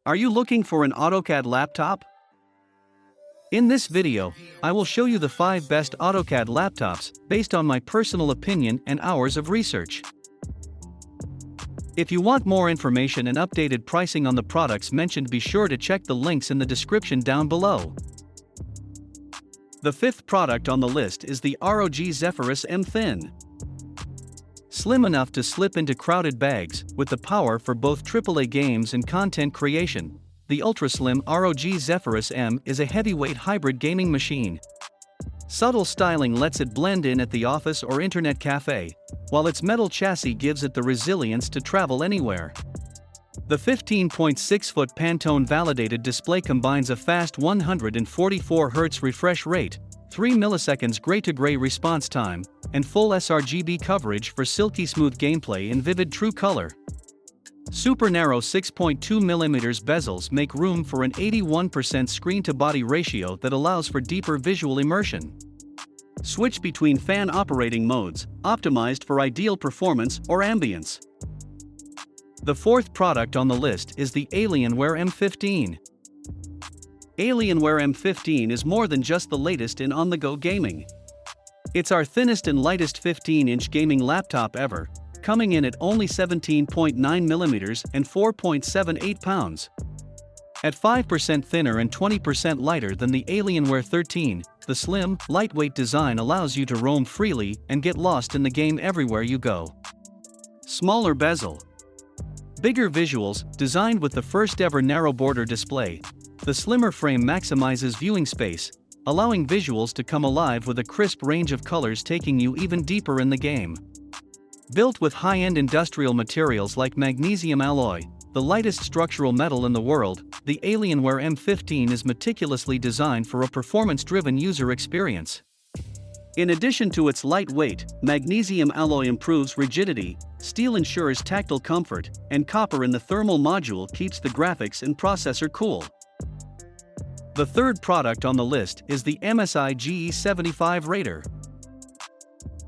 Are you looking for an Autocad laptop? In this video, I will show you the 5 best Autocad laptops based on my personal opinion and hours of research. If you want more information and updated pricing on the products mentioned, be sure to check the links in the description down below. The 5th product on the list is the ROG Zephyrus M Thin. Slim enough to slip into crowded bags, with the power for both AAA games and content creation, the ultra-slim ROG Zephyrus M is a heavyweight hybrid gaming machine. Subtle styling lets it blend in at the office or internet cafe, while its metal chassis gives it the resilience to travel anywhere. The 15.6-foot Pantone validated display combines a fast 144 Hz refresh rate, 3 milliseconds gray-to-gray response time, and full sRGB coverage for silky smooth gameplay in vivid true color. Super narrow 6.2mm bezels make room for an 81% screen-to-body ratio that allows for deeper visual immersion. Switch between fan operating modes, optimized for ideal performance or ambience. The 4th product on the list is the Alienware M15. Alienware M15 is more than just the latest in on-the-go gaming. It's our thinnest and lightest 15-inch gaming laptop ever, coming in at only 17.9mm and 4.78 pounds. At 5% thinner and 20% lighter than the Alienware 13, the slim, lightweight design allows you to roam freely and get lost in the game everywhere you go. Smaller bezel. Bigger visuals, designed with the first-ever narrow border display. The slimmer frame maximizes viewing space, allowing visuals to come alive with a crisp range of colors, taking you even deeper in the game. Built with high-end industrial materials like magnesium alloy, the lightest structural metal in the world, the Alienware M15 is meticulously designed for a performance-driven user experience. In addition to its light weight, magnesium alloy improves rigidity, steel ensures tactile comfort, and copper in the thermal module keeps the graphics and processor cool. The 3rd product on the list is the MSI G75 Raider.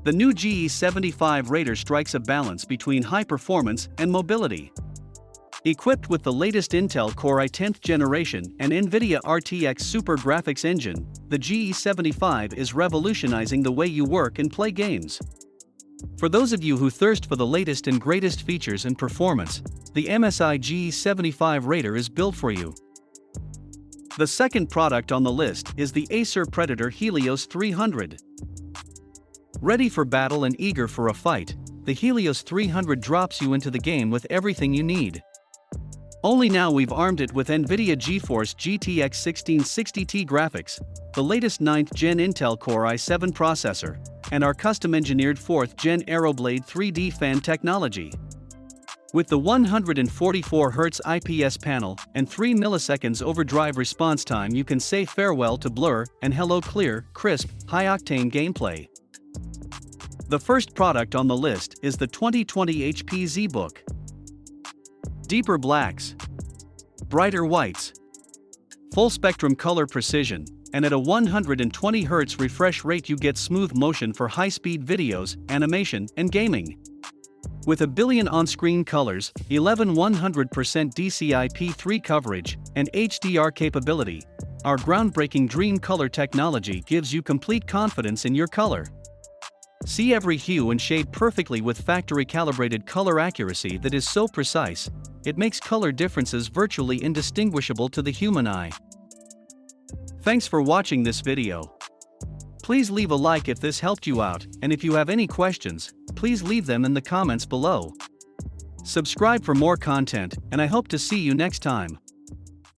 The new G75 Raider strikes a balance between high performance and mobility. Equipped with the latest Intel Core i10th generation and NVIDIA RTX Super Graphics engine, the G75 is revolutionizing the way you work and play games. For those of you who thirst for the latest and greatest features and performance, the MSI G75 Raider is built for you. The 2nd product on the list is the Acer Predator Helios 300. Ready for battle and eager for a fight, the Helios 300 drops you into the game with everything you need. Only now we've armed it with NVIDIA GeForce GTX 1660 graphics, the latest 9th Gen Intel Core i7 processor, and our custom-engineered 4th Gen Aeroblade 3D fan technology. With the 144 Hz IPS panel and 3 milliseconds overdrive response time, you can say farewell to blur and hello clear, crisp, high-octane gameplay. The 1st product on the list is the 2020 HP ZBook. Deeper blacks, brighter whites, full-spectrum color precision, and at a 120 Hz refresh rate you get smooth motion for high-speed videos, animation, and gaming. With a billion on-screen colors, 11 100% DCI-P3 coverage, and HDR capability, our groundbreaking Dream Color technology gives you complete confidence in your color. See every hue and shade perfectly with factory-calibrated color accuracy that is so precise, it makes color differences virtually indistinguishable to the human eye. Thanks for watching this video. Please leave a like if this helped you out, and if you have any questions, please leave them in the comments below. Subscribe for more content, and I hope to see you next time.